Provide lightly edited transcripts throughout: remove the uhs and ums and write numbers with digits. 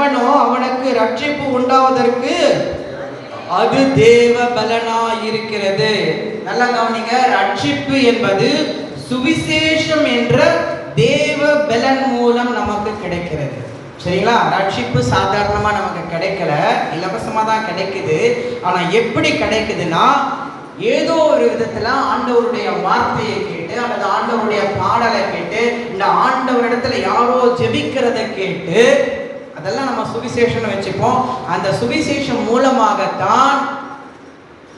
எவனோ அவனுக்கு ரட்சிப்பு உண்டாவதற்கு அது தேவ பலனாய் இருக்கிறது. நல்லா கவனிங்க, ரட்சிப்பு என்பது சுவிசேஷம் என்ற தேவ பலன் மூலம் நமக்கு கிடைக்கிறது. சரிங்களா? ரட்சிப்பு சாதாரணமா நமக்கு கிடைக்கல, இலவசமா தான் கிடைக்குது. ஆனா எப்படி கிடைக்குதுன்னா, ஏதோ ஒரு விதத்துல ஆண்டவருடைய வார்த்தையை கேட்டு அல்லது ஆண்டவருடைய பாடலை கேட்டு, இந்த ஆண்டவரிடத்துல யாரோ ஜெபிக்கிறத கேட்டு, அதெல்லாம் நம்ம சுவிசேஷம் வச்சுப்போம். அந்த சுவிசேஷம் மூலமாகத்தான்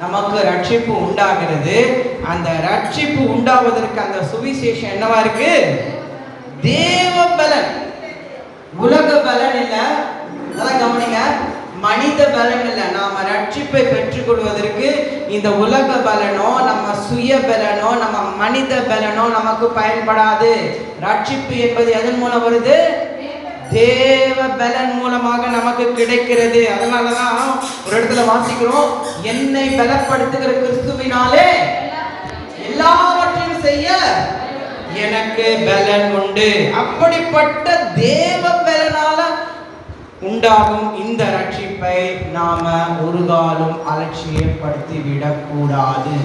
நமக்கு ரட்சிப்பு உண்டாகிறது. அந்த ரட்சிப்பு உண்டாவதற்கு அந்த சுவிசேஷம் என்னவா இருக்கு? தேவ பலன், உலக பலன் இல்ல. நல்லா கவனிங்க, மனித பலன் இல்ல. நாம ரட்சிப்பை பெற்றுக் கொள்வதற்கு இந்த உலக பலனோ நம்ம சுய பலனோ நம்ம மனித பலனோ நமக்கு பயன்படாது. ரட்சிப்பு என்பது எதன் மூலம் வருது? தேவ பலன் மூலமாக நமக்கு கிடைக்கிறது. அதனாலதான் ஒரு இடத்துல வாசிக்கிறோம், என்னை பலப்படுத்துகிற கிறிஸ்துவினாலே எல்லாவற்றையும் செய்ய எனக்கு பலன் உண்டு. அப்படிப்பட்ட தேவ பலனால உண்டாகும் இந்த ரட்சிப்பை நாம ஒரு காலம் அலட்சியப்படுத்தி விடக்கூடாது.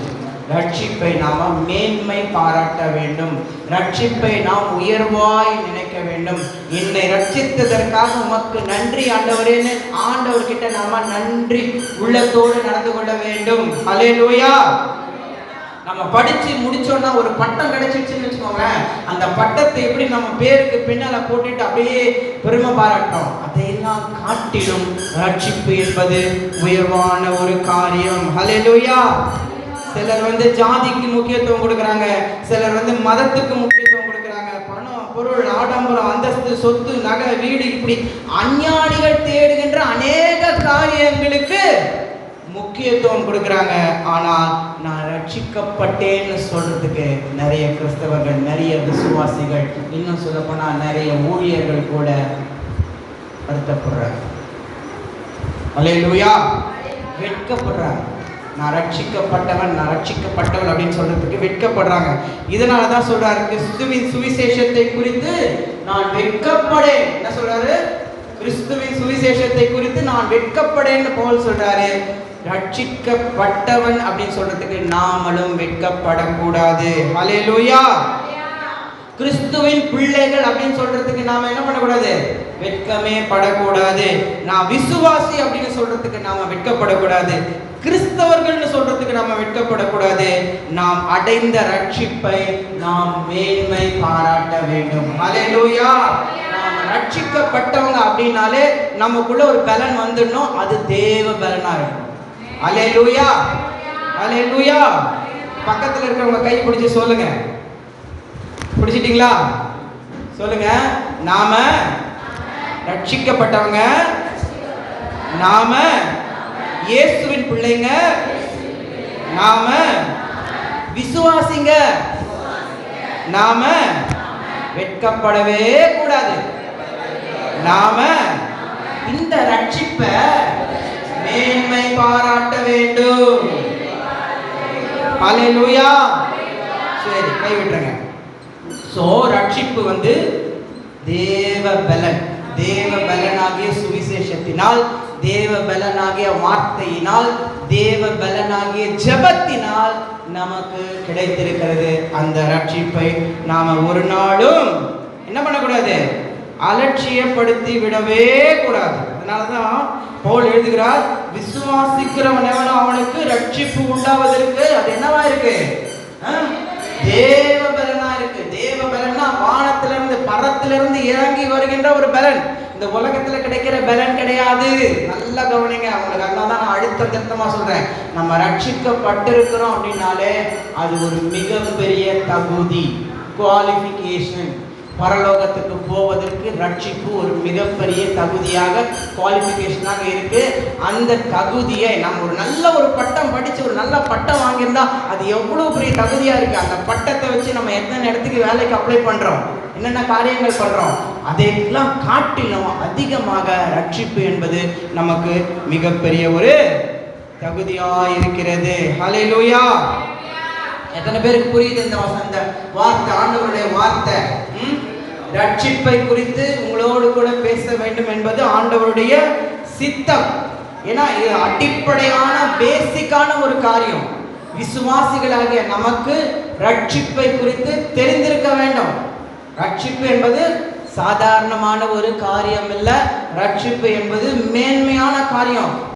ரட்சிப்பை நாம மேன்மை பாராட்ட வேண்டும். ரட்சிப்பை நாம் உயர்வாய் நினைக்க வேண்டும். என்னை ரட்சித்ததற்காக உமக்கு நன்றி ஆண்டவரேன்னு ஆண்டவர்கிட்ட நாம நன்றி உள்ளத்தோடு நடந்து கொள்ள வேண்டும். ஹல்லேலூயா. நம்ம படிச்சு முடிச்சோம்னா ஒரு பட்டம் கிடைச்சிருச்சுன்னு வச்சுக்கோங்களேன், அந்த பட்டத்தை எப்படி நம்ம பேருக்கு பின்னால போட்டுட்டு அப்படியே பெருமை பாராட்டோம். அதையெல்லாம் காட்டிலும் ரட்சிப்பு என்பது உயர்வான ஒரு காரியம். ஹல்லேலூயா. சிலர் ஜாதிக்கு முக்கியத்துவம் கொடுக்குறாங்க, சிலர் மதத்துக்கு முக்கியத்துவம் கொடுக்குறாங்க. பணம், பொருள், ஆடம்பரம், அந்தஸ்து, சொத்து, நகை, வீடு, இப்படி அஞ்ஞானிகள் தேடுகின்ற அநேக காரியங்களுக்கு முக்கியத்துவம் கொடுக்குறாங்க. ஆனால் நான் ரட்சிக்கப்பட்டேன்னு சொல்றதுக்கு நிறைய கிறிஸ்தவர்கள், நிறைய விசுவாசிகள், இன்னும் சொல்ல போனா நிறைய ஊழியர்கள் கூட வருத்தப்படுறாங்க. அல்லேலூயா. வெட்கப்படுறாங்க. நான் ரட்சிக்கப்பட்டவன், நான் ரட்சிக்கப்பட்டவன் அப்படின்னு சொல்றதுக்கு வெட்கப்படுறாங்க. இதனாலதான் சொல்றாரு, கிறிஸ்துவின் சுவிசேஷத்தை குறித்து நான் வெட்கப்படேன். என்ன சொல்றாரு? கிறிஸ்துவின் சுவிசேஷத்தை குறித்து நான் வெட்கப்படேன்னு பவுல் சொல்றாரு. ரட்சிக்கப்பட்டவன் அப்படின்னு சொல்றதுக்கு நாமளும் வெட்கப்படக்கூடாது. ஹல்லேலூயா. கிறிஸ்துவின் பிள்ளைகள் அப்படின்னு சொல்றதுக்கு நாம என்ன பண்ணக்கூடாது? வெட்கமே படக்கூடாது. நான் விசுவாசி அப்படின்னு சொல்றதுக்கு நாம வெட்கப்படக்கூடாது. கிறிஸ்தவர்கள்னு சொல்றதுக்கு நாம வெட்கப்படக்கூடாது. நாம் அடைந்த ரட்சிப்பை நாம் மேன்மை பாராட்ட வேண்டும். ஹல்லேலூயா. நாம் ரட்சிக்கப்பட்டவங்க அப்படின்னாலே நமக்குள்ள ஒரு பலன் வந்துடணும். அது தேவ பலனா இருக்கும். ஹல்லேலூயா. ஹல்லேலூயா. பக்கத்துல இருக்கிறவங்க கை பிடிச்சு சொல்லுங்க. பிடிச்சிட்டீங்களா? சொல்லுங்க. நாம ரட்சிக்கப்பட்டவங்க, நாம இயேசுவின் பிள்ளைங்க, நாம விசுவாசிங்க, நாம வெட்கப்படவே கூடாது. நாம இந்த ரட்சிப்பை மேன்மை பாராட்ட வேண்டும். ஹல்லேலூயா. சரி, கை விட்டுருங்க. சோ ரட்சிப்பு தேவ பலன். தேவ பலனாகிய சுவிசேஷத்தினால், தேவ பலனாகிய வார்த்தையினால், தேவ பலனாகிய ஜெபத்தினால் நமக்கு கிடைத்திருக்கிறது. அந்த ரட்சிப்பை நாம ஒரு நாளும் என்ன பண்ணக்கூடாது? அலட்சியப்படுத்தி விடவே கூடாது. அதனாலதான் பவுல் எழுதுகிறார், விசுவாசிக்கிறவன் எவனோ அவனுக்கு ரட்சிப்பு உண்டாவதற்கு அது என்னவா இருக்கு? தேவ பலனா இருக்கு. தேவ பலன்னா வானத்திலிருந்து, பரத்திலிருந்து இறங்கி வருகின்ற ஒரு பலன். இந்த உலகத்துல கிடைக்கிற பலன் கிடையாது. நல்லா கவனிங்க. அவங்களுக்கு அதனால தான் நான் அழுத்த திருத்தமா சொல்றேன். நம்ம ரட்சிக்கப்பட்டிருக்கிறோம் அப்படின்னாலே அது ஒரு மிகப்பெரிய தகுதி, குவாலிஃபிகேஷன். பரலோகத்துக்கு போவதற்கு ரட்சிப்பு ஒரு மிகப்பெரிய தகுதியாக, குவாலிஃபிகேஷனாக இருக்கு. அந்த தகுதியை நம்ம ஒரு நல்ல ஒரு பட்டம் படிச்சு ஒரு நல்ல பட்டம் வாங்கியிருந்தா அது எவ்வளவு பெரிய தகுதியா இருக்கு. அந்த பட்டத்தை வச்சு நம்ம எத்தனை இடத்துக்கு வேலைக்கு அப்ளை பண்றோம், என்னென்ன காரியங்கள் பண்றோம், அதையெல்லாம் காட்டிலும் அதிகமாக ரட்சிப்பு என்பது நமக்கு மிகப்பெரிய ஒரு தகுதியா இருக்கிறது. ஹல்லேலூயா. எத்தனை பேருக்கு புரியுது இந்த வார்த்தை, ஆண்டவருடைய வார்த்தை? ரட்சிப்பை குறித்து உங்களோடு கூட பேச வேண்டும் என்பது ஆண்டவருடைய சித்தம். ஏன்னா இது அடிப்படையான பேசிக்கான ஒரு காரியம். விசுவாசிகளாகிய நமக்கு ரட்சிப்பை குறித்து தெரிந்திருக்க வேண்டும். ரட்சிப்பு என்பது சாதாரணமான ஒரு காரியம் இல்ல. ரட்சிப்பு என்பது மேன்மையான காரியம்.